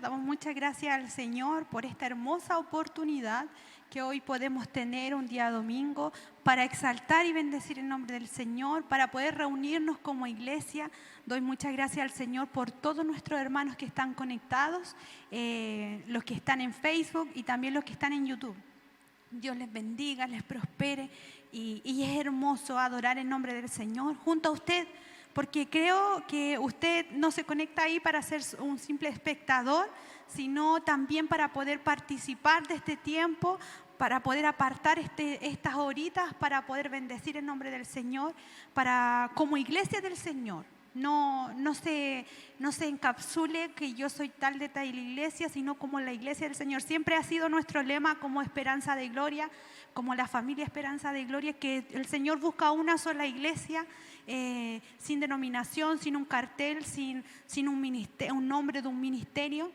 Damos muchas gracias al Señor por esta hermosa oportunidad que hoy podemos tener un día domingo para exaltar y bendecir el nombre del Señor, para poder reunirnos como iglesia. Doy muchas gracias al Señor por todos nuestros hermanos que están conectados, los que están en Facebook y también los que están en YouTube. Dios les bendiga, les prospere y es hermoso adorar el nombre del Señor junto a usted, porque creo que usted no se conecta ahí para ser un simple espectador, sino también para poder participar de este tiempo, para poder apartar estas horitas, para poder bendecir el nombre del Señor, como iglesia del Señor. No se encapsule que yo soy tal de tal iglesia, sino como la iglesia del Señor. Siempre ha sido nuestro lema como Esperanza de Gloria, como la familia Esperanza de Gloria, que el Señor busca una sola iglesia, sin denominación, sin un cartel, sin un nombre de un ministerio,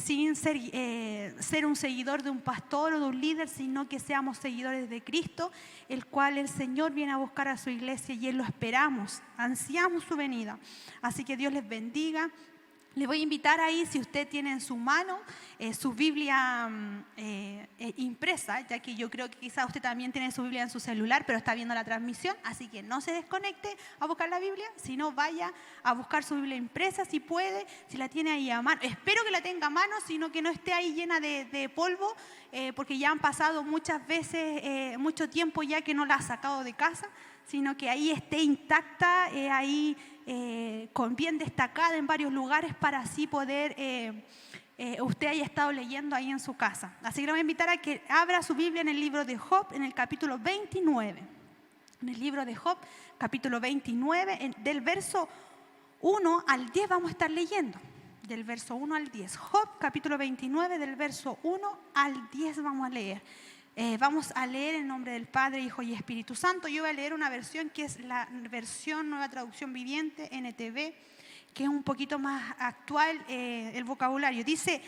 sin ser un seguidor de un pastor o de un líder, sino que seamos seguidores de Cristo, el cual el Señor viene a buscar a su iglesia y Él lo esperamos, ansiamos su venida. Así que Dios les bendiga. Le voy a invitar ahí, si usted tiene en su mano su Biblia impresa, ya que yo creo que quizás usted también tiene su Biblia en su celular, pero está viendo la transmisión, así que no se desconecte a buscar la Biblia, sino vaya a buscar su Biblia impresa si puede, si la tiene ahí a mano. Espero que la tenga a mano, sino que no esté ahí llena de polvo, porque ya han pasado muchas veces, mucho tiempo ya que no la ha sacado de casa, sino que ahí esté intacta, ahí con bien destacada en varios lugares para así poder, usted haya estado leyendo ahí en su casa. Así que le voy a invitar a que abra su Biblia en el libro de Job, en el capítulo 29. En el libro de Job, capítulo 29, del verso 1 al 10 vamos a estar leyendo. Del verso 1 al 10. Job, capítulo 29, del verso 1 al 10 vamos a leer. Vamos a leer en nombre del Padre, Hijo y Espíritu Santo. Yo voy a leer una versión que es la versión Nueva Traducción Viviente, NTV, que es un poquito más actual el vocabulario. Dice,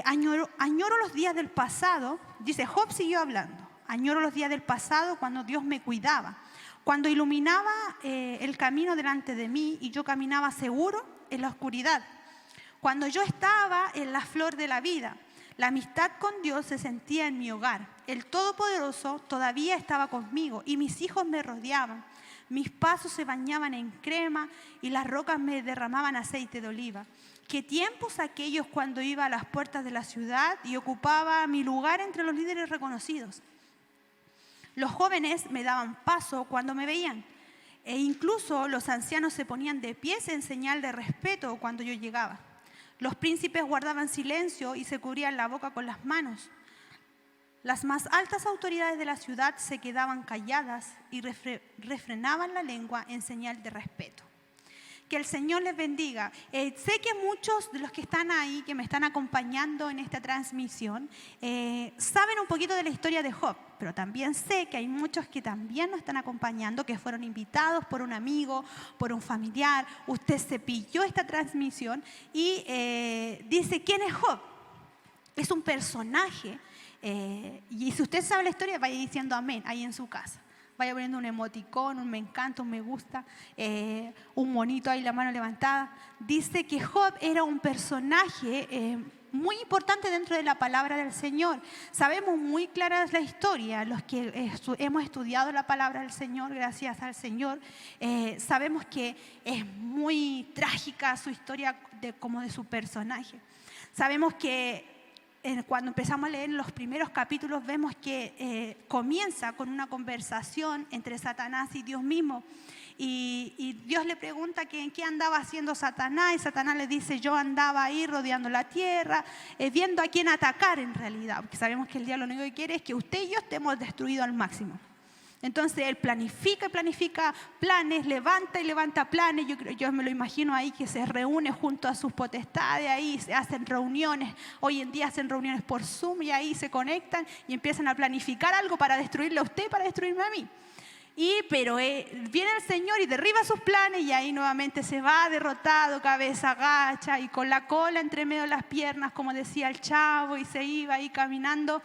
añoro los días del pasado, dice Job siguió hablando, añoro los días del pasado cuando Dios me cuidaba, cuando iluminaba el camino delante de mí y yo caminaba seguro en la oscuridad, cuando yo estaba en la flor de la vida. La amistad con Dios se sentía en mi hogar. El Todopoderoso todavía estaba conmigo y mis hijos me rodeaban. Mis pasos se bañaban en crema y las rocas me derramaban aceite de oliva. Qué tiempos aquellos cuando iba a las puertas de la ciudad y ocupaba mi lugar entre los líderes reconocidos. Los jóvenes me daban paso cuando me veían e incluso los ancianos se ponían de pie en señal de respeto cuando yo llegaba. Los príncipes guardaban silencio y se cubrían la boca con las manos. Las más altas autoridades de la ciudad se quedaban calladas y refrenaban la lengua en señal de respeto. Que el Señor les bendiga. Sé que muchos de los que están ahí, que me están acompañando en esta transmisión, saben un poquito de la historia de Job, pero también sé que hay muchos que también nos están acompañando, que fueron invitados por un amigo, por un familiar. Usted se pilló esta transmisión y dice, ¿quién es Job? Es un personaje, y si usted sabe la historia, vaya diciendo amén ahí en su casa. Vaya poniendo un emoticón, un me encanta, un me gusta, un monito ahí, la mano levantada. Dice que Job era un personaje muy importante dentro de la palabra del Señor. Sabemos muy clara la historia, los que hemos estudiado la palabra del Señor, gracias al Señor, sabemos que es muy trágica su historia como de su personaje. Sabemos que cuando empezamos a leer los primeros capítulos vemos que comienza con una conversación entre Satanás y Dios mismo y Dios le pregunta que en qué andaba haciendo Satanás y Satanás le dice yo andaba ahí rodeando la tierra, viendo a quién atacar en realidad, porque sabemos que el diablo lo único que quiere es que usted y yo estemos destruidos al máximo. Entonces él planifica planes, levanta planes. Yo me lo imagino ahí que se reúne junto a sus potestades, ahí se hacen reuniones. Hoy en día hacen reuniones por Zoom y ahí se conectan y empiezan a planificar algo para destruirle a usted, para destruirme a mí. Pero viene el Señor y derriba sus planes y ahí nuevamente se va derrotado, cabeza agacha y con la cola entre medio de las piernas, como decía el chavo, y se iba ahí caminando.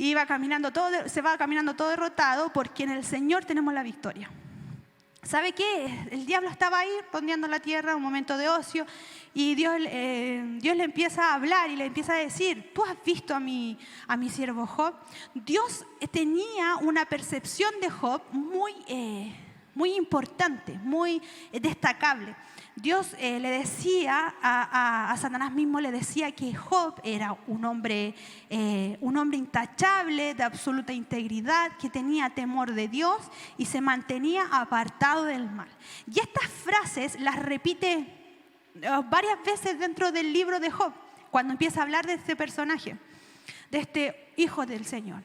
Se va caminando todo derrotado porque en el Señor tenemos la victoria. ¿Sabe qué? El diablo estaba ahí rondeando la tierra, un momento de ocio, y Dios le empieza a hablar y le empieza a decir: ¿tú has visto a mi siervo Job? Dios tenía una percepción de Job muy importante, muy destacable. Dios le decía a Satanás mismo, le decía que Job era un hombre intachable, de absoluta integridad, que tenía temor de Dios y se mantenía apartado del mal. Y estas frases las repite varias veces dentro del libro de Job, cuando empieza a hablar de este personaje, de este hijo del Señor.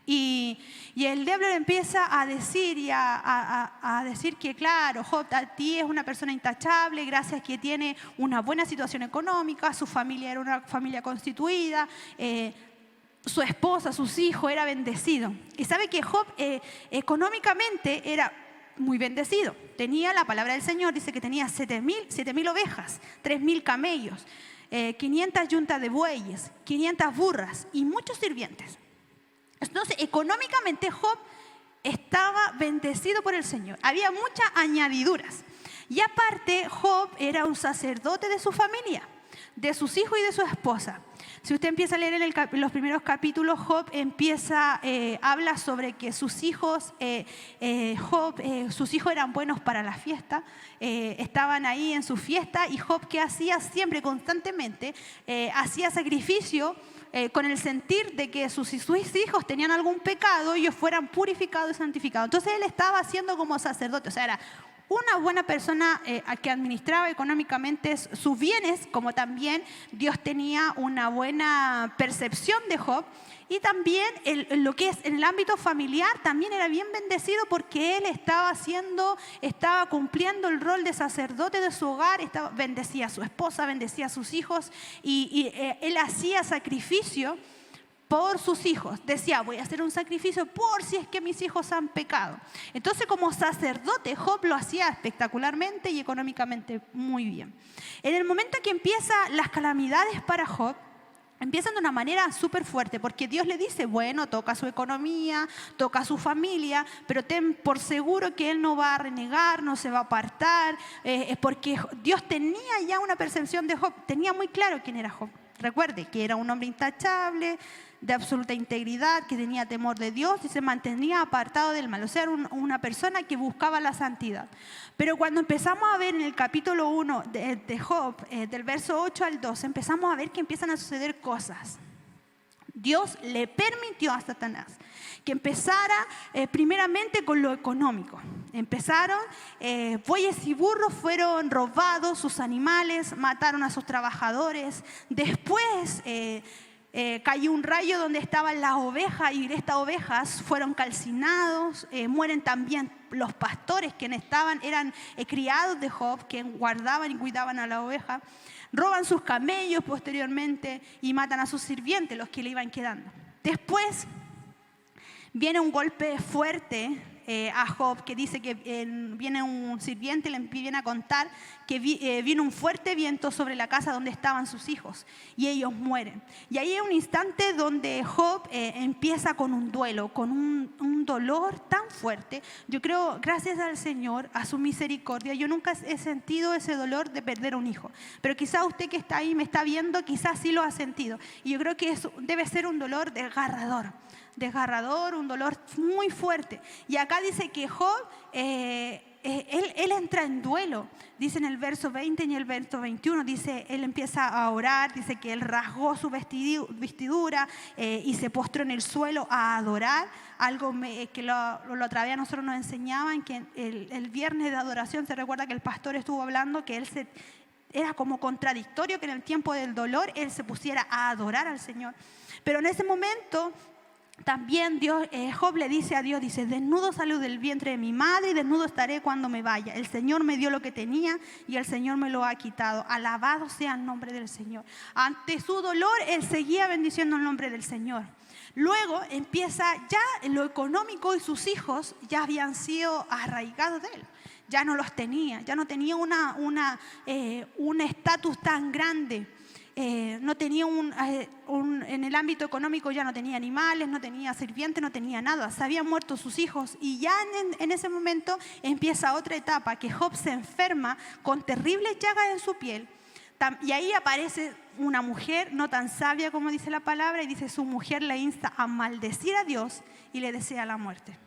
Y el diablo le empieza a decir a decir que, claro, Job a ti es una persona intachable, gracias que tiene una buena situación económica, su familia era una familia constituida, su esposa, sus hijos, era bendecido. Y sabe que Job económicamente era muy bendecido. Tenía la palabra del Señor, dice que tenía 7,000 ovejas, 3,000 camellos, 500 yuntas de bueyes, 500 burras y muchos sirvientes. Entonces, económicamente Job estaba bendecido por el Señor. Había muchas añadiduras. Y aparte, Job era un sacerdote de su familia, de sus hijos y de su esposa. Si usted empieza a leer en los primeros capítulos, Job habla sobre que sus hijos eran buenos para la fiesta, estaban ahí en su fiesta, y Job, ¿qué hacía? Siempre, constantemente, hacía sacrificio con el sentir de que sus hijos tenían algún pecado, ellos fueran purificados y santificados. Entonces él estaba haciendo como sacerdote, o sea, era una buena persona que administraba económicamente sus bienes, como también Dios tenía una buena percepción de Job. Y también lo que es en el ámbito familiar también era bien bendecido, porque él estaba cumpliendo el rol de sacerdote de su hogar, bendecía a su esposa, bendecía a sus hijos, y él hacía sacrificio por sus hijos. Decía: voy a hacer un sacrificio por si es que mis hijos han pecado. Entonces, como sacerdote, Job lo hacía espectacularmente y económicamente muy bien. En el momento que empiezan las calamidades para Job, empiezan de una manera súper fuerte, porque Dios le dice: bueno, toca su economía, toca su familia, pero ten por seguro que él no va a renegar, no se va a apartar, porque Dios tenía ya una percepción de Job, tenía muy claro quién era Job. Recuerde que era un hombre intachable, de absoluta integridad, que tenía temor de Dios y se mantenía apartado del mal. O sea, era una persona que buscaba la santidad. Pero cuando empezamos a ver en el capítulo 1 de Job, del verso 8 al 12, empezamos a ver que empiezan a suceder cosas. Dios le permitió a Satanás que empezara primeramente con lo económico. Empezaron, bueyes y burros fueron robados, sus animales, mataron a sus trabajadores. Después cayó un rayo donde estaban las ovejas, y estas ovejas fueron calcinados. Mueren también los pastores, quienes eran criados de Job, que guardaban y cuidaban a la oveja. Roban sus camellos posteriormente y matan a sus sirvientes, los que le iban quedando. Después viene un golpe fuerte a Job, que dice que viene un sirviente y le viene a contar que vino un fuerte viento sobre la casa donde estaban sus hijos y ellos mueren. Y ahí hay un instante donde Job empieza con un duelo, con un dolor tan fuerte. Yo creo, gracias al Señor, a su misericordia, yo nunca he sentido ese dolor de perder un hijo, pero quizás usted que está ahí, me está viendo, quizás sí lo ha sentido, y yo creo que eso debe ser un dolor desgarrador, un dolor muy fuerte. Y acá dice que Job, él entra en duelo. Dice en el verso 20 y el verso 21, dice, él empieza a orar, dice que él rasgó su vestidura y se postró en el suelo a adorar. Algo que la otra vez a nosotros nos enseñaban, que el viernes de adoración, se recuerda que el pastor estuvo hablando que era como contradictorio que en el tiempo del dolor él se pusiera a adorar al Señor. Pero en ese momento también Job le dice a Dios, dice: desnudo salí del vientre de mi madre y desnudo estaré cuando me vaya. El Señor me dio lo que tenía y el Señor me lo ha quitado. Alabado sea el nombre del Señor. Ante su dolor, él seguía bendiciendo el nombre del Señor. Luego empieza ya en lo económico, y sus hijos ya habían sido arraigados de él. Ya no los tenía, ya no tenía un estatus tan grande. no tenía en el ámbito económico ya no tenía animales, no tenía sirvientes, no tenía nada. Se habían muerto sus hijos y ya en ese momento empieza otra etapa, que Job se enferma con terribles llagas en su piel. Y ahí aparece una mujer no tan sabia como dice la palabra y dice: su mujer le insta a maldecir a Dios y le desea la muerte.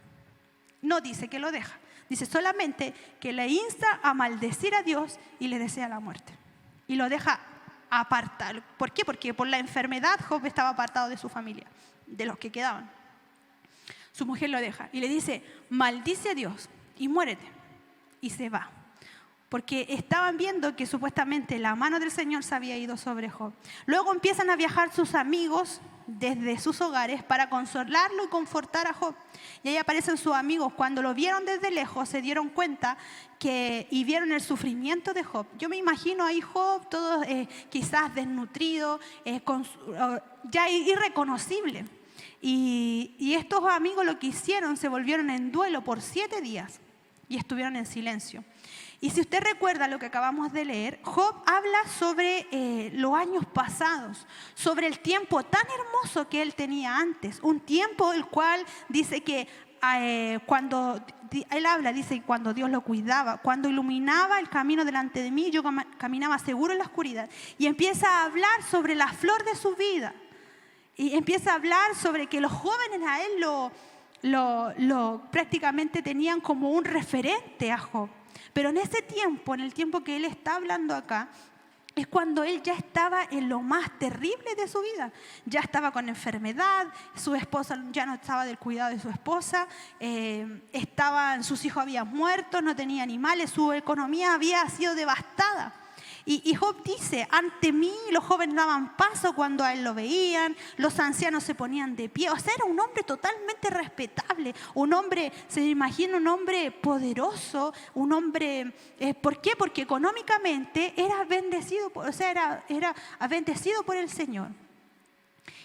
No dice que lo deja, dice solamente que le insta a maldecir a Dios y le desea la muerte. Y lo deja apartar. ¿Por qué? Porque por la enfermedad Job estaba apartado de su familia, de los que quedaban. Su mujer lo deja y le dice: maldice a Dios y muérete. Y se va. Porque estaban viendo que supuestamente la mano del Señor se había ido sobre Job. Luego empiezan a viajar sus amigos desde sus hogares para consolarlo y confortar a Job. Y ahí aparecen sus amigos. Cuando lo vieron desde lejos se dieron cuenta y vieron el sufrimiento de Job. Yo me imagino ahí Job todo quizás desnutrido, ya irreconocible. Y estos amigos lo que hicieron, se volvieron en duelo por 7 días y estuvieron en silencio. Y si usted recuerda lo que acabamos de leer, Job habla sobre los años pasados, sobre el tiempo tan hermoso que él tenía antes, un tiempo el cual dice que cuando él habla, dice cuando Dios lo cuidaba, cuando iluminaba el camino delante de mí, yo caminaba seguro en la oscuridad. Y empieza a hablar sobre la flor de su vida. Y empieza a hablar sobre que los jóvenes a él prácticamente tenían como un referente a Job. Pero en ese tiempo, en el tiempo que él está hablando acá, es cuando él ya estaba en lo más terrible de su vida. Ya estaba con enfermedad, su esposa ya no estaba del cuidado de su esposa, sus hijos habían muerto, no tenía animales, su economía había sido devastada. Y Job dice: ante mí los jóvenes daban paso cuando a él lo veían, los ancianos se ponían de pie. O sea, era un hombre totalmente respetable, un hombre, se imagina, un hombre poderoso, un hombre, ¿por qué? Porque económicamente era bendecido, era bendecido por el Señor.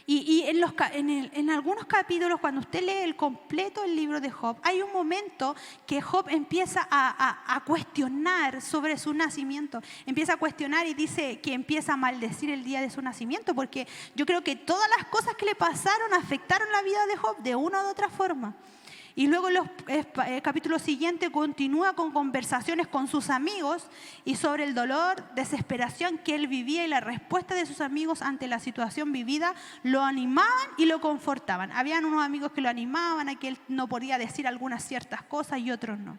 Y en algunos capítulos, cuando usted lee el completo del libro de Job, hay un momento que Job empieza a cuestionar sobre su nacimiento. Empieza a cuestionar y dice que empieza a maldecir el día de su nacimiento, porque yo creo que todas las cosas que le pasaron afectaron la vida de Job de una u otra forma. Y luego el capítulo siguiente continúa con conversaciones con sus amigos y sobre el dolor, desesperación que él vivía y la respuesta de sus amigos ante la situación vivida. Lo animaban y lo confortaban. Habían unos amigos que lo animaban a que él no podía decir algunas ciertas cosas y otros no.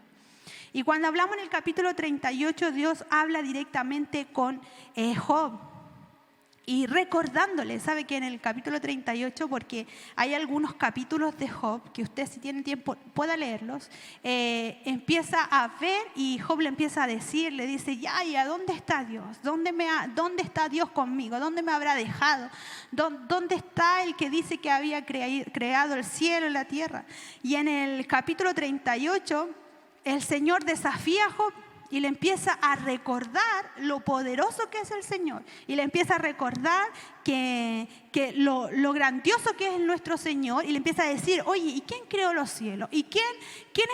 Y cuando hablamos en el capítulo 38, Dios habla directamente con Job. Y recordándole, sabe que en el capítulo 38, porque hay algunos capítulos de Job, que usted si tiene tiempo pueda leerlos, empieza a ver y Job le empieza a decir, le dice: ¿a dónde está Dios? ¿Dónde está Dios conmigo? ¿Dónde me habrá dejado? ¿Dónde está el que dice que había creado el cielo y la tierra? Y en el capítulo 38, el Señor desafía a Job y le empieza a recordar lo poderoso que es el Señor. Y le empieza a recordar que lo grandioso que es nuestro Señor. Y le empieza a decir: oye, ¿y quién creó los cielos? ¿Y quién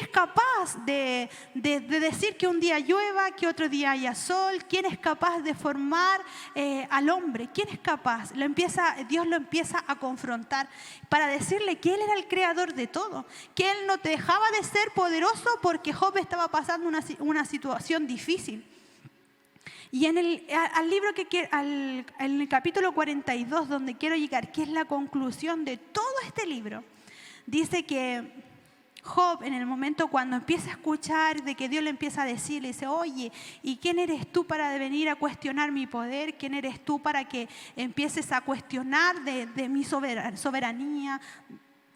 es capaz de decir que un día llueva, que otro día haya sol? ¿Quién es capaz de formar al hombre? ¿Quién es capaz? Dios lo empieza a confrontar para decirle que Él era el creador de todo. Que Él no dejaba de ser poderoso porque Job estaba pasando una situación difícil. Y en el capítulo 42, donde quiero llegar, que es la conclusión de todo este libro, dice que Job, en el momento cuando empieza a escuchar de que Dios le empieza a decir, le dice: oye, ¿y quién eres tú para venir a cuestionar mi poder? ¿Quién eres tú para que empieces a cuestionar de mi soberanía,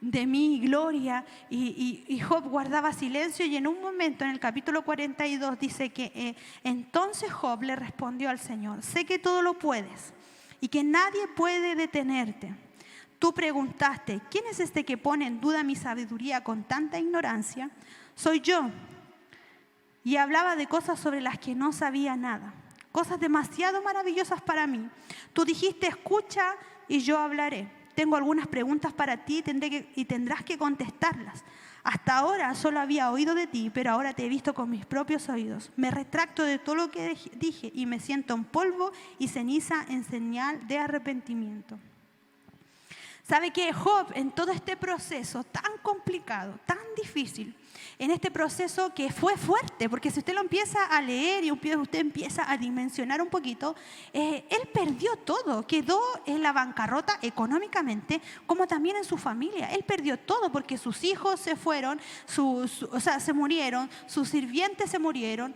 de mi gloria? Y Job guardaba silencio, y en un momento en el capítulo 42 dice que entonces Job le respondió al Señor: sé que todo lo puedes y que nadie puede detenerte. Tú preguntaste: ¿quién es este que pone en duda mi sabiduría con tanta ignorancia? Soy yo. Y hablaba de cosas sobre las que no sabía nada, cosas demasiado maravillosas para mí. Tú dijiste: escucha y yo hablaré. Tengo algunas preguntas para ti y tendrás que contestarlas. Hasta ahora solo había oído de ti, pero ahora te he visto con mis propios oídos. Me retracto de todo lo que dije y me siento en polvo y ceniza en señal de arrepentimiento. ¿Sabe qué? Job, en todo este proceso tan complicado, tan difícil, en este proceso que fue fuerte, porque si usted lo empieza a leer y usted empieza a dimensionar un poquito, él perdió todo, quedó en la bancarrota económicamente, como también en su familia. Él perdió todo porque sus hijos se fueron, se murieron, sus sirvientes se murieron,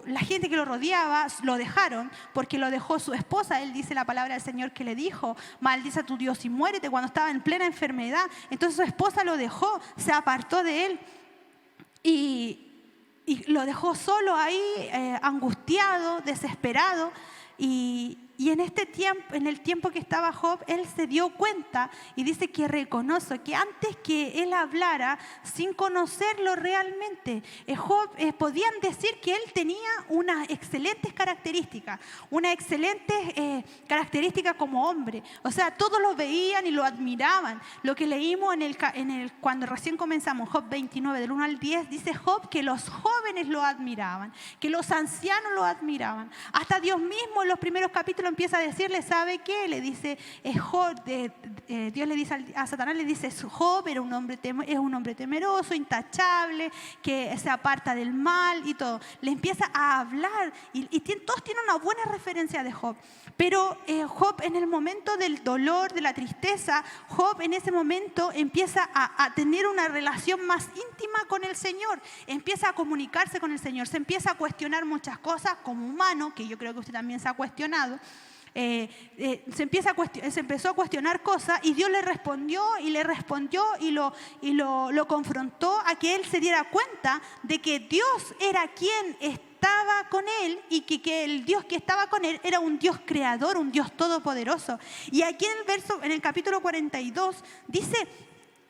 la gente que lo rodeaba lo dejaron, porque lo dejó su esposa. Él dice la palabra del Señor que le dijo, maldice a tu Dios y muérete, cuando estaba en plena enfermedad. Entonces su esposa lo dejó, se apartó de él. Y lo dejó solo ahí, angustiado, desesperado. Y en este tiempo, en el tiempo que estaba Job, él se dio cuenta y dice que reconoce que antes que él hablara, sin conocerlo realmente, Job podían decir que él tenía unas excelentes características, como hombre. O sea, todos lo veían y lo admiraban. Lo que leímos cuando recién comenzamos, Job 29, del 1 al 10, dice Job que los jóvenes lo admiraban, que los ancianos lo admiraban. Hasta Dios mismo en los primeros capítulos empieza a decirle, ¿sabe qué? Le dice, Job, Dios le dice a Satanás, le dice, Job es un hombre temeroso, intachable, que se aparta del mal y todo. Le empieza a hablar y todos tienen una buena referencia de Job. Pero Job, en el momento del dolor, de la tristeza, Job en ese momento empieza a tener una relación más íntima con el Señor, empieza a comunicarse con el Señor, se empieza a cuestionar muchas cosas como humano, que yo creo que usted también se ha cuestionado. Se empezó a cuestionar cosas y Dios le respondió y lo confrontó a que él se diera cuenta de que Dios era quien estaba con él y que el Dios que estaba con él era un Dios creador, un Dios todopoderoso. Y aquí en el capítulo 42 dice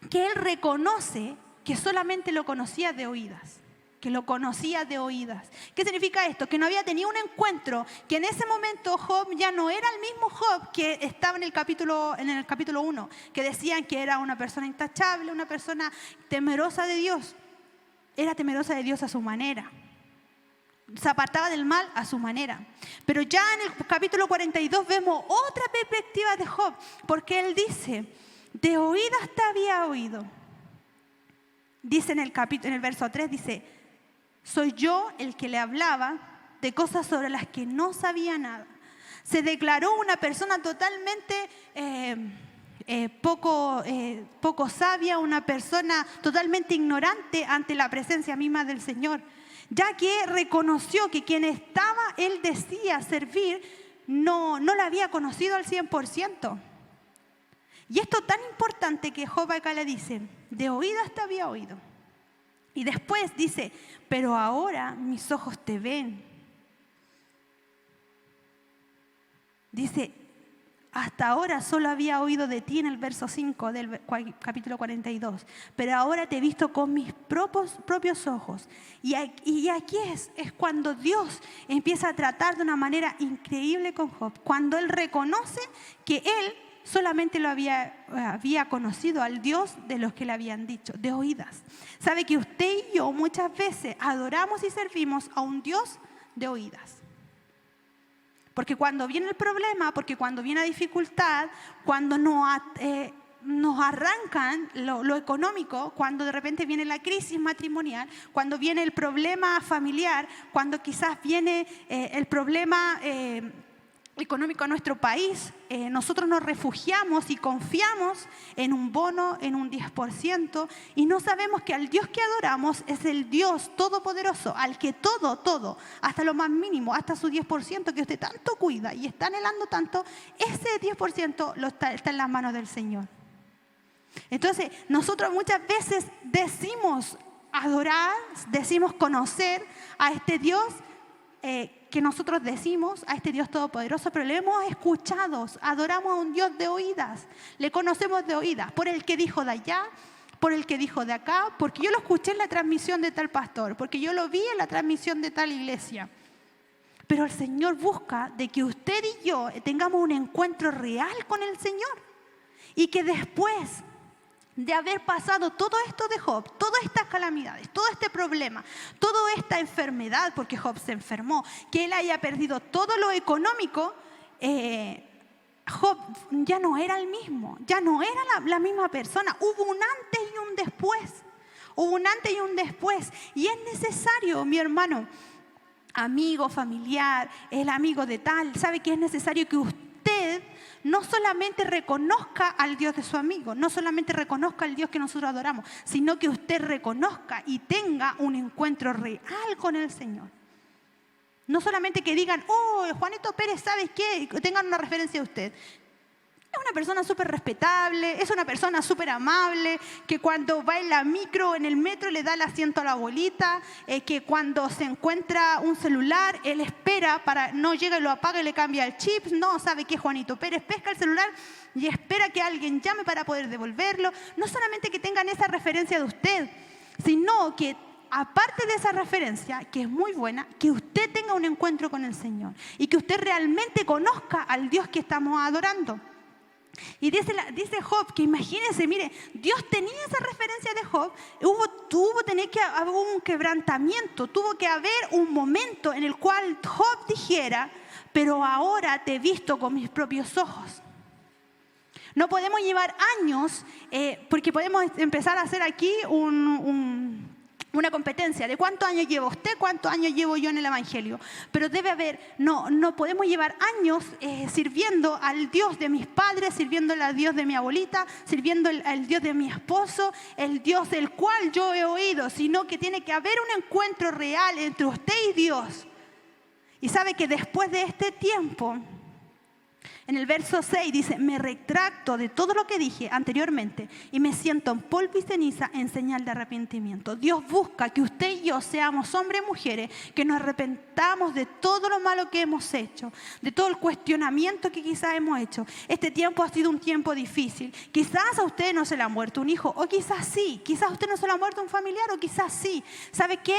que él reconoce que solamente lo conocía de oídas. Que lo conocía de oídas. ¿Qué significa esto? Que no había tenido un encuentro, que en ese momento Job ya no era el mismo Job que estaba en el capítulo 1, que decían que era una persona intachable, una persona temerosa de Dios. Era temerosa de Dios a su manera. Se apartaba del mal a su manera. Pero ya en el capítulo 42 vemos otra perspectiva de Job, porque él dice, de oídas te había oído. Dice en el verso 3, dice, soy yo el que le hablaba de cosas sobre las que no sabía nada. Se declaró una persona totalmente poco sabia, una persona totalmente ignorante ante la presencia misma del Señor, ya que reconoció que quien él decía servir no la había conocido al 100%. Y esto tan importante que Job acá le dice, de oídas te había oído. Y después dice, pero ahora mis ojos te ven. Dice, hasta ahora solo había oído de ti en el verso 5 del capítulo 42, pero ahora te he visto con mis propios ojos. Y aquí es cuando Dios empieza a tratar de una manera increíble con Job, cuando él reconoce que él solamente lo había conocido al Dios de los que le habían dicho, de oídas. Sabe que usted y yo muchas veces adoramos y servimos a un Dios de oídas. Porque cuando viene el problema, porque cuando viene la dificultad, cuando nos arrancan lo económico, cuando de repente viene la crisis matrimonial, cuando viene el problema familiar, cuando quizás viene el problema económico a nuestro país, nosotros nos refugiamos y confiamos en un bono, en un 10%, y no sabemos que al Dios que adoramos es el Dios todopoderoso, al que todo, hasta lo más mínimo, hasta su 10% que usted tanto cuida y está anhelando tanto, ese 10% está en las manos del Señor. Entonces, nosotros muchas veces decimos adorar, decimos conocer a este Dios que nosotros decimos, a este Dios todopoderoso, pero le hemos escuchado, adoramos a un Dios de oídas, le conocemos de oídas, por el que dijo de allá, por el que dijo de acá, porque yo lo escuché en la transmisión de tal pastor, porque yo lo vi en la transmisión de tal iglesia. Pero el Señor busca de que usted y yo tengamos un encuentro real con el Señor y que después de haber pasado todo esto de Job, todas estas calamidades, todo este problema, toda esta enfermedad, porque Job se enfermó, que él haya perdido todo lo económico, Job ya no era el mismo, ya no era la misma persona. Hubo un antes y un después. Hubo un antes y un después. Y es necesario, mi hermano, amigo, familiar, el amigo de tal, sabe que es necesario que usted no solamente reconozca al Dios de su amigo, no solamente reconozca al Dios que nosotros adoramos, sino que usted reconozca y tenga un encuentro real con el Señor. No solamente que digan, oh, Juanito Pérez, ¿sabes qué? Tengan una referencia a usted. Es una persona súper respetable, es una persona súper amable, que cuando va en la micro, en el metro, le da el asiento a la abuelita, que cuando se encuentra un celular, él espera, no llega y lo apaga y le cambia el chip. No, ¿sabe qué? Juanito Pérez pesca el celular y espera que alguien llame para poder devolverlo. No solamente que tengan esa referencia de usted, sino que aparte de esa referencia, que es muy buena, que usted tenga un encuentro con el Señor y que usted realmente conozca al Dios que estamos adorando. Y dice Job que imagínense, mire, Dios tenía esa referencia de Job, tenía que haber un quebrantamiento, tuvo que haber un momento en el cual Job dijera, pero ahora te he visto con mis propios ojos. No podemos llevar años, porque podemos empezar a hacer aquí una competencia de cuántos años lleva usted, cuántos años llevo yo en el Evangelio. Pero debe haber, no podemos llevar años sirviendo al Dios de mis padres, sirviendo al Dios de mi abuelita, sirviendo al Dios de mi esposo, el Dios del cual yo he oído, sino que tiene que haber un encuentro real entre usted y Dios. Y sabe que después de este tiempo, en el verso 6 dice, me retracto de todo lo que dije anteriormente y me siento en polvo y ceniza en señal de arrepentimiento. Dios busca que usted y yo seamos hombres y mujeres, que nos arrepentamos de todo lo malo que hemos hecho, de todo el cuestionamiento que quizás hemos hecho. Este tiempo ha sido un tiempo difícil. Quizás a usted no se le ha muerto un hijo, o quizás sí. Quizás a usted no se le ha muerto un familiar, o quizás sí. ¿Sabe qué?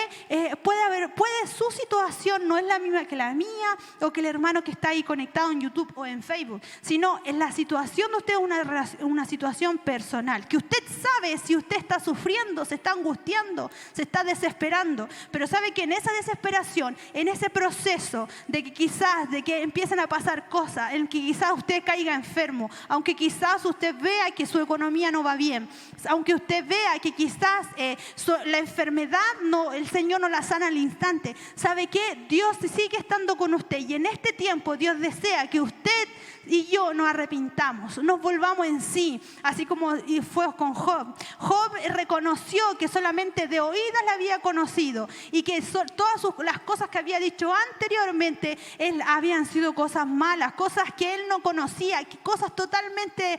Su situación no es la misma que la mía, o que el hermano que está ahí conectado en YouTube o en Facebook, sino en la situación de usted es una situación personal, que usted sabe si usted está sufriendo, se está angustiando, se está desesperando, pero sabe que en esa desesperación, en ese proceso de que empiecen a pasar cosas, en que quizás usted caiga enfermo, aunque quizás usted vea que su economía no va bien, aunque usted vea que quizás la enfermedad el Señor no la sana al instante, ¿sabe qué? Dios sigue estando con usted, y en este tiempo Dios desea que usted y yo nos arrepintamos, nos volvamos en sí, así como fue con Job. Job reconoció que solamente de oídas la había conocido y que todas las cosas que había dicho anteriormente habían sido cosas malas, cosas que él no conocía, cosas totalmente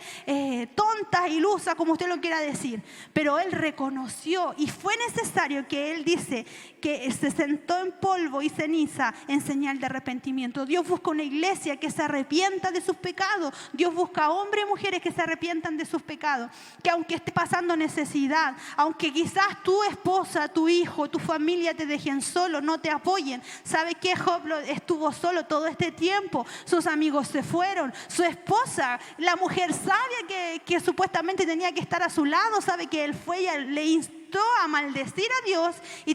tontas, ilusas, como usted lo quiera decir. Pero él reconoció, y fue necesario que él dice que se sentó en polvo y ceniza en señal de arrepentimiento. Dios busca una iglesia que se arrepienta de sus pecados. Dios busca hombres y mujeres que se arrepientan de sus pecados. Que aunque esté pasando necesidad, aunque quizás tu esposa, tu hijo, tu familia te dejen solo, no te apoyen. ¿Sabe qué? Job estuvo solo todo este tiempo. Sus amigos se fueron. Su esposa, la mujer sabia que supuestamente tenía que estar a su lado, sabe que él fue y le instó a maldecir a Dios y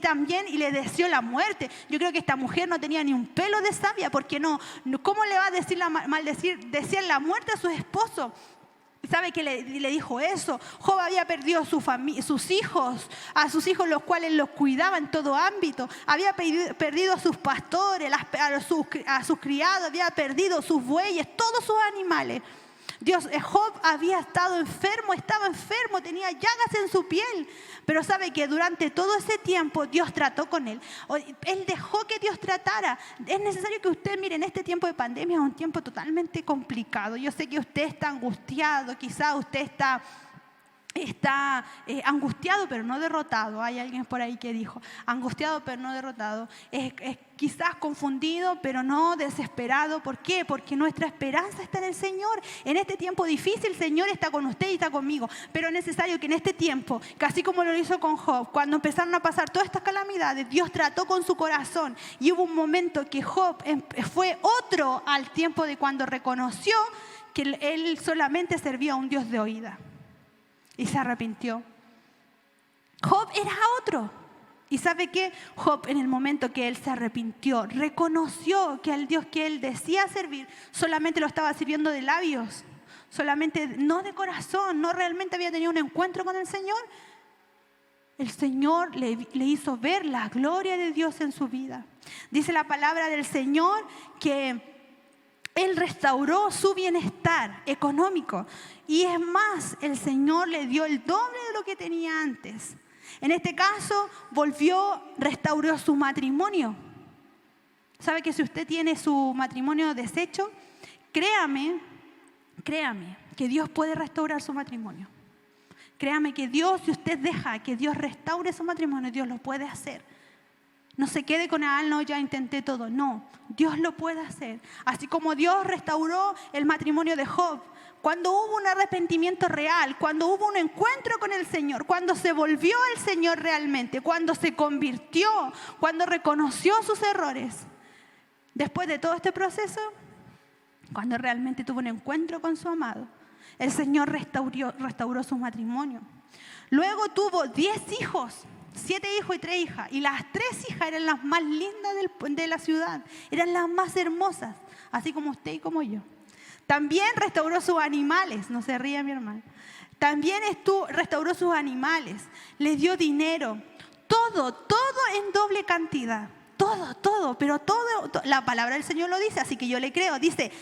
le deseó la muerte. Yo creo que esta mujer no tenía ni un pelo de sabia, porque ¿cómo le va a decir la muerte a su esposo? ¿Sabe que le dijo eso? Job había perdido a sus hijos los cuales los cuidaba en todo ámbito. Había perdido a sus pastores, a sus criados, había perdido sus bueyes, todos sus animales. Job estaba enfermo, tenía llagas en su piel. Pero sabe que durante todo ese tiempo Dios trató con él. Él dejó que Dios tratara. Es necesario que usted, mire, en este tiempo de pandemia es un tiempo totalmente complicado. Yo sé que usted está angustiado, quizás usted está angustiado pero no derrotado. Hay alguien por ahí que dijo, angustiado pero no derrotado. Quizás confundido pero no desesperado. ¿Por qué? Porque nuestra esperanza está en el Señor. En este tiempo difícil el Señor está con usted y está conmigo. Pero es necesario que en este tiempo, casi como lo hizo con Job, cuando empezaron a pasar todas estas calamidades, Dios trató con su corazón. Y hubo un momento que Job fue otro al tiempo de cuando reconoció que él solamente servía a un Dios de oída. y se arrepintió. Job era otro. ¿Y sabe qué? Job, en el momento que él se arrepintió, reconoció que al Dios que él decía servir solamente lo estaba sirviendo de labios, solamente no de corazón, no realmente había tenido un encuentro con el Señor. El Señor le hizo ver la gloria de Dios en su vida. Dice la palabra del Señor que Él restauró su bienestar económico. Y es más, el Señor le dio el doble de lo que tenía antes. En este caso, restauró su matrimonio. ¿Sabe que si usted tiene su matrimonio deshecho, créame que Dios puede restaurar su matrimonio. Créame que Dios, si usted deja que Dios restaure su matrimonio, Dios lo puede hacer. No se quede con, no, ya intenté todo. No, Dios lo puede hacer. Así como Dios restauró el matrimonio de Job, cuando hubo un arrepentimiento real, cuando hubo un encuentro con el Señor, cuando se volvió al Señor realmente, cuando se convirtió, cuando reconoció sus errores. Después de todo este proceso, cuando realmente tuvo un encuentro con su amado, el Señor restauró su matrimonio. Luego tuvo 10 hijos, 7 hijos y 3 hijas. Y las 3 hijas eran las más lindas de la ciudad. Eran las más hermosas, así como usted y como yo. También restauró sus animales. No se ría mi hermano. También restauró sus animales. Les dio dinero. Todo en doble cantidad. Todo. Pero todo, la palabra del Señor lo dice, así que yo le creo. Dice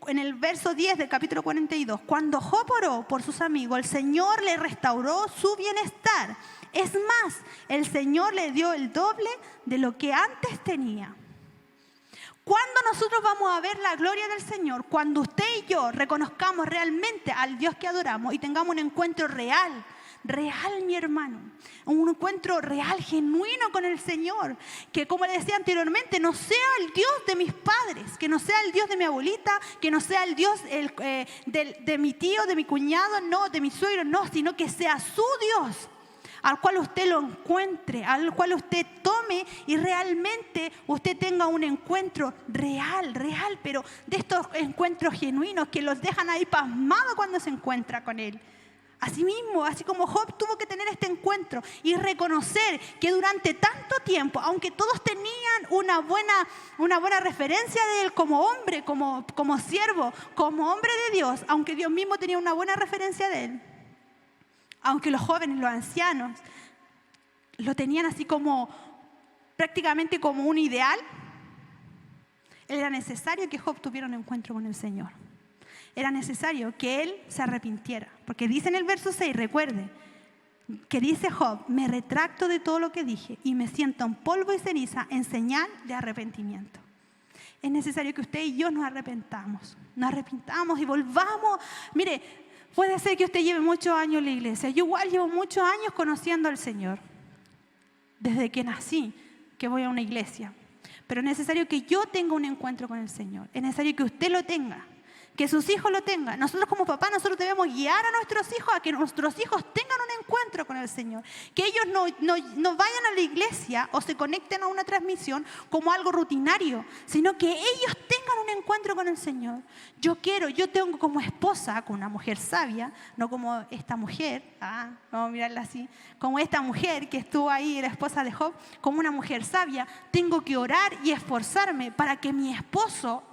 en el verso 10 del capítulo 42, cuando Job oró por sus amigos, el Señor le restauró su bienestar. Es más, el Señor le dio el doble de lo que antes tenía. ¿Cuándo nosotros vamos a ver la gloria del Señor? Cuando usted y yo reconozcamos realmente al Dios que adoramos y tengamos un encuentro real, mi hermano, un encuentro real, genuino con el Señor, que como le decía anteriormente, no sea el Dios de mis padres, que no sea el Dios de mi abuelita, que no sea el Dios de mi tío, de mi cuñado, no, de mi suegro, no, sino que sea su Dios, al cual usted lo encuentre, al cual usted tome y realmente usted tenga un encuentro real, pero de estos encuentros genuinos que los dejan ahí pasmados cuando se encuentra con Él. Asimismo, así como Job tuvo que tener este encuentro y reconocer que durante tanto tiempo, aunque todos tenían una buena referencia de él como hombre, como siervo, como hombre de Dios, aunque Dios mismo tenía una buena referencia de él, aunque los jóvenes, los ancianos, lo tenían así como prácticamente como un ideal, era necesario que Job tuviera un encuentro con el Señor. Era necesario que él se arrepintiera. Porque dice en el verso 6, recuerde, que dice Job, me retracto de todo lo que dije y me siento en polvo y ceniza en señal de arrepentimiento. Es necesario que usted y yo nos arrepintamos y volvamos. Mire, puede ser que usted lleve muchos años en la iglesia. Yo igual llevo muchos años conociendo al Señor. Desde que nací, que voy a una iglesia. Pero es necesario que yo tenga un encuentro con el Señor. Es necesario que usted lo tenga. Que sus hijos lo tengan. Nosotros como papás, nosotros debemos guiar a nuestros hijos a que nuestros hijos tengan un encuentro con el Señor. Que ellos no vayan a la iglesia o se conecten a una transmisión como algo rutinario, sino que ellos tengan un encuentro con el Señor. Yo tengo como esposa, con una mujer sabia, no como esta mujer, vamos a mirarla así, como esta mujer que estuvo ahí, la esposa de Job, como una mujer sabia, tengo que orar y esforzarme para que mi esposo,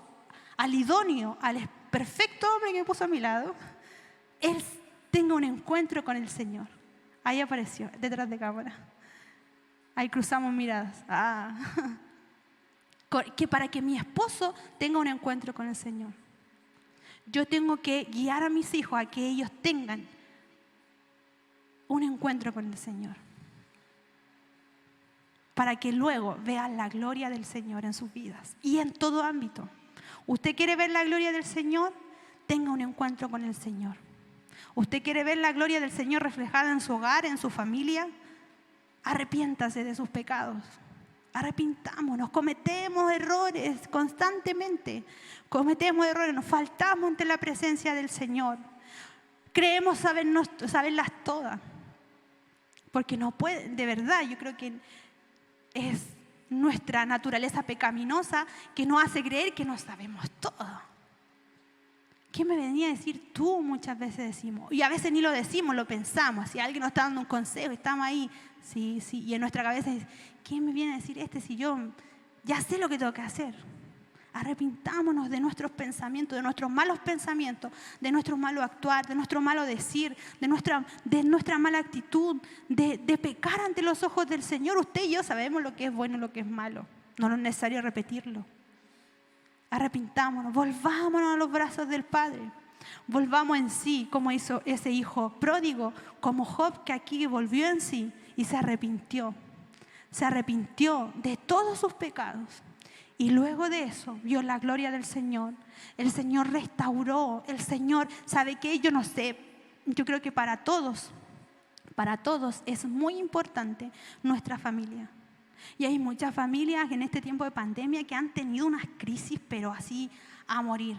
al idóneo, al perfecto hombre que me puso a mi lado, él tenga un encuentro con el Señor. Ahí apareció, detrás de cámara. Ahí cruzamos miradas. Que para que mi esposo tenga un encuentro con el Señor, yo tengo que guiar a mis hijos a que ellos tengan un encuentro con el Señor, para que luego vean la gloria del Señor en sus vidas y en todo ámbito. ¿Usted quiere ver la gloria del Señor? Tenga un encuentro con el Señor. ¿Usted quiere ver la gloria del Señor reflejada en su hogar, en su familia? Arrepiéntase de sus pecados. Arrepintámonos. Cometemos errores constantemente. Cometemos errores, nos faltamos ante la presencia del Señor. Creemos saberlas todas. Porque no puede, de verdad, yo creo que es nuestra naturaleza pecaminosa que nos hace creer que no sabemos todo. ¿Qué me venía a decir tú? Muchas veces decimos. Y a veces ni lo decimos, lo pensamos. Si alguien nos está dando un consejo, estamos ahí. Sí, sí. Y en nuestra cabeza es, ¿qué me viene a decir si yo ya sé lo que tengo que hacer? Arrepintámonos de nuestros pensamientos, de nuestros malos pensamientos, de nuestro malo actuar, de nuestro malo decir, de nuestra mala actitud, de pecar ante los ojos del Señor. Usted y yo sabemos lo que es bueno y lo que es malo. No es necesario repetirlo. Arrepintámonos, volvámonos a los brazos del Padre. Volvamos en sí, como hizo ese hijo pródigo, como Job, que aquí volvió en sí y se arrepintió. Se arrepintió de todos sus pecados. Y luego de eso vio la gloria del Señor. El Señor restauró. El Señor, ¿sabe qué? Yo no sé. Yo creo que para todos es muy importante nuestra familia. Y hay muchas familias en este tiempo de pandemia que han tenido unas crisis, pero así a morir.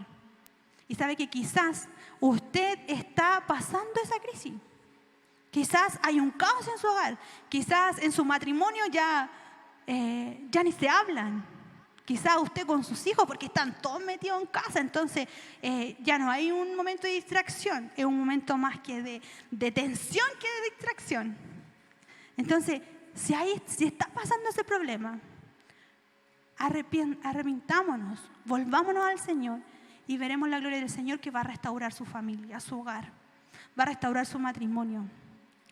Y sabe que quizás usted está pasando esa crisis. Quizás hay un caos en su hogar. Quizás en su matrimonio ya ni se hablan. Quizás usted con sus hijos, porque están todos metidos en casa, entonces ya no hay un momento de distracción. Es un momento más que de tensión que de distracción. Entonces, si está pasando ese problema, arrepintámonos, volvámonos al Señor y veremos la gloria del Señor, que va a restaurar su familia, su hogar, va a restaurar su matrimonio,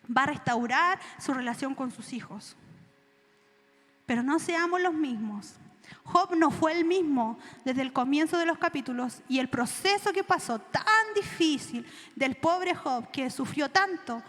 va a restaurar su relación con sus hijos. Pero no seamos los mismos. Job no fue el mismo desde el comienzo de los capítulos, y el proceso que pasó tan difícil del pobre Job, que sufrió tanto,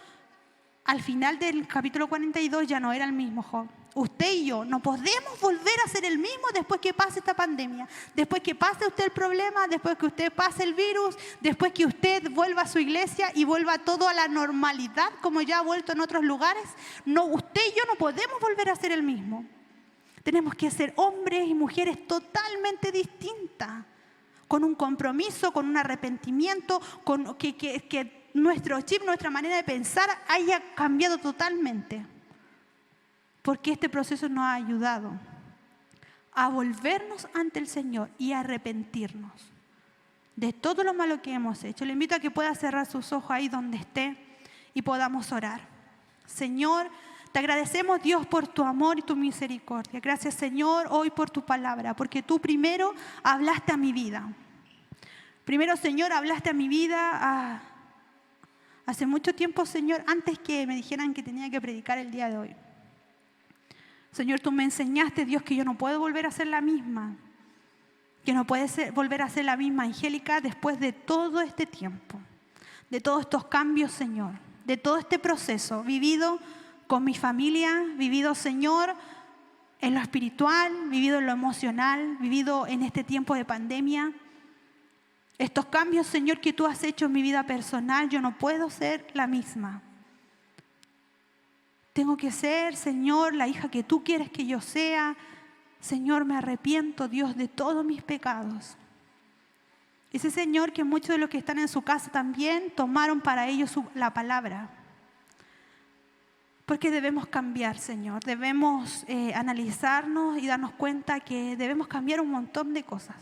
al final del capítulo 42 ya no era el mismo Job. Usted y yo no podemos volver a ser el mismo después que pase esta pandemia, después que pase usted el problema, después que usted pase el virus, después que usted vuelva a su iglesia y vuelva todo a la normalidad como ya ha vuelto en otros lugares. No, usted y yo no podemos volver a ser el mismo. Tenemos que ser hombres y mujeres totalmente distintas, con un compromiso, con un arrepentimiento, con que nuestro chip, nuestra manera de pensar haya cambiado totalmente. Porque este proceso nos ha ayudado a volvernos ante el Señor y a arrepentirnos de todo lo malo que hemos hecho. Le invito a que pueda cerrar sus ojos ahí donde esté y podamos orar. Señor, te agradecemos, Dios, por tu amor y tu misericordia. Gracias, Señor, hoy por tu palabra, porque tú primero hablaste a mi vida. Primero, Señor, hablaste a mi vida hace mucho tiempo, Señor, antes que me dijeran que tenía que predicar el día de hoy. Señor, tú me enseñaste, Dios, que yo no puedo volver a ser la misma, que no puedes volver a ser la misma Angélica después de todo este tiempo, de todos estos cambios, Señor, de todo este proceso vivido con mi familia, vivido, Señor, en lo espiritual, vivido en lo emocional, vivido en este tiempo de pandemia. Estos cambios, Señor, que tú has hecho en mi vida personal, yo no puedo ser la misma. Tengo que ser, Señor, la hija que tú quieres que yo sea. Señor, me arrepiento, Dios, de todos mis pecados. Ese Señor que muchos de los que están en su casa también tomaron para ellos la palabra. Porque debemos cambiar, Señor. Debemos analizarnos y darnos cuenta que debemos cambiar un montón de cosas.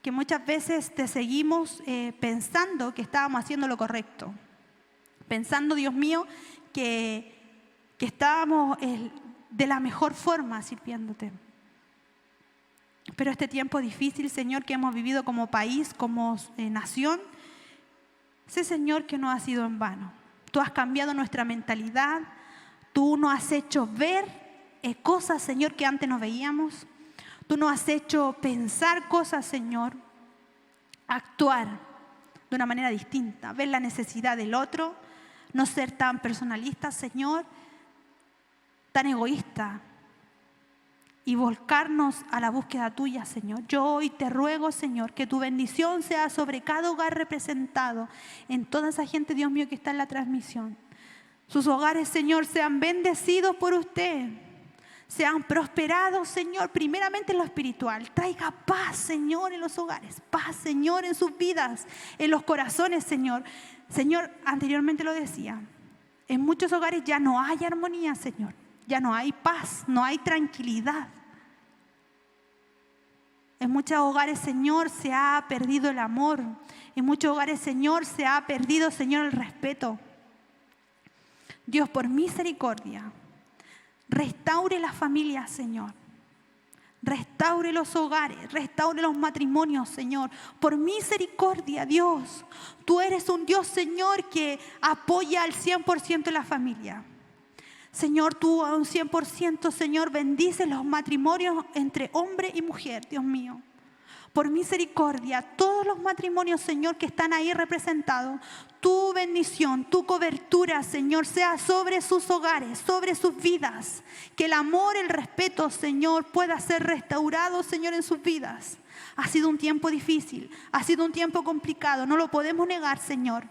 Que muchas veces te seguimos pensando que estábamos haciendo lo correcto. Pensando, Dios mío, que estábamos de la mejor forma sirviéndote. Pero este tiempo difícil, Señor, que hemos vivido como país, como nación, sé, Señor, que no ha sido en vano. Tú has cambiado nuestra mentalidad, tú nos has hecho ver cosas, Señor, que antes no veíamos. Tú nos has hecho pensar cosas, Señor, actuar de una manera distinta, ver la necesidad del otro, no ser tan personalista, Señor, tan egoísta, y volcarnos a la búsqueda tuya, Señor. Yo hoy te ruego, Señor, que tu bendición sea sobre cada hogar representado, en toda esa gente, Dios mío, que está en la transmisión. Sus hogares, Señor, sean bendecidos por usted, sean prosperados, Señor, primeramente en lo espiritual. Traiga paz, Señor, en los hogares, paz, Señor, en sus vidas, en los corazones, Señor. Señor, anteriormente lo decía, en muchos hogares ya no hay armonía, Señor. Ya no hay paz, no hay tranquilidad. En muchos hogares, Señor, se ha perdido el amor. En muchos hogares, Señor, se ha perdido, Señor, el respeto. Dios, por misericordia, restaure las familias, Señor. Restaure los hogares, restaure los matrimonios, Señor. Por misericordia, Dios. Tú eres un Dios, Señor, que apoya al 100% la familia. Señor, tú a un 100%, Señor, bendices los matrimonios entre hombre y mujer, Dios mío. Por misericordia, todos los matrimonios, Señor, que están ahí representados, tu bendición, tu cobertura, Señor, sea sobre sus hogares, sobre sus vidas. Que el amor, el respeto, Señor, pueda ser restaurado, Señor, en sus vidas. Ha sido un tiempo difícil, ha sido un tiempo complicado, no lo podemos negar, Señor.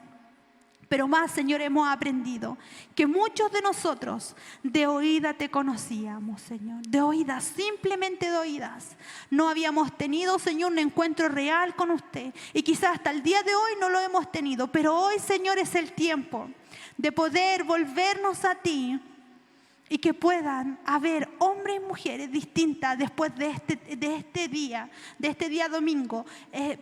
Pero más, Señor, hemos aprendido que muchos de nosotros de oída te conocíamos, Señor. De oídas, simplemente de oídas. No habíamos tenido, Señor, un encuentro real con usted. Y quizás hasta el día de hoy no lo hemos tenido. Pero hoy, Señor, es el tiempo de poder volvernos a ti. Y que puedan haber hombres y mujeres distintas después de este día domingo.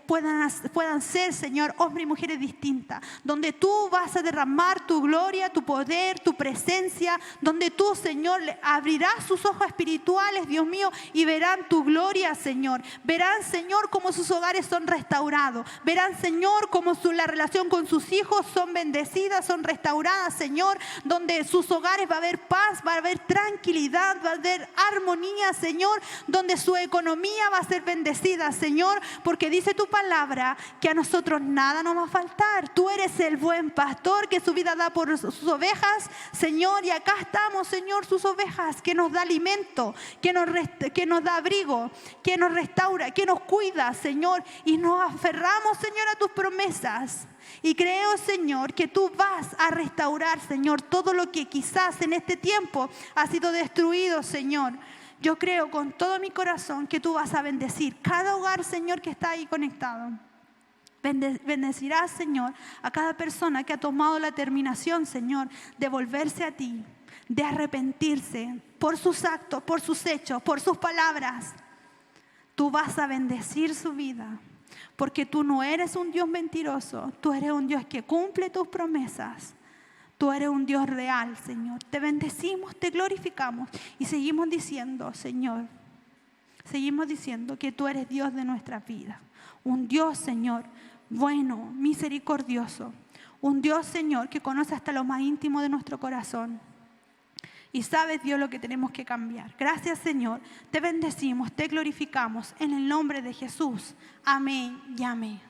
Puedan ser, Señor, hombres y mujeres distintas. Donde tú vas a derramar tu gloria, tu poder, tu presencia. Donde tú, Señor, abrirás sus ojos espirituales, Dios mío, y verán tu gloria, Señor. Verán, Señor, cómo sus hogares son restaurados. Verán, Señor, cómo la relación con sus hijos son bendecidas, son restauradas, Señor. Donde sus hogares va a haber paz, va a haber tranquilidad, va a haber armonía, Señor, donde su economía va a ser bendecida, Señor, porque dice tu palabra que a nosotros nada nos va a faltar. Tú eres el buen pastor que su vida da por sus ovejas, Señor, y acá estamos, Señor, sus ovejas, que nos da alimento, que nos da abrigo, que nos restaura, que nos cuida, Señor, y nos aferramos, Señor, a tus promesas. Y creo, Señor, que tú vas a restaurar, Señor, todo lo que quizás en este tiempo ha sido destruido, Señor. Yo creo con todo mi corazón que tú vas a bendecir cada hogar, Señor, que está ahí conectado. Bendecirás, Señor, a cada persona que ha tomado la determinación, Señor, de volverse a ti, de arrepentirse por sus actos, por sus hechos, por sus palabras. Tú vas a bendecir su vida. Porque tú no eres un Dios mentiroso, tú eres un Dios que cumple tus promesas. Tú eres un Dios real, Señor. Te bendecimos, te glorificamos y seguimos diciendo, Señor, seguimos diciendo que tú eres Dios de nuestra vida. Un Dios, Señor, bueno, misericordioso. Un Dios, Señor, que conoce hasta lo más íntimo de nuestro corazón. Y sabes, Dios, lo que tenemos que cambiar. Gracias, Señor. Te bendecimos, te glorificamos en el nombre de Jesús. Amén y amén.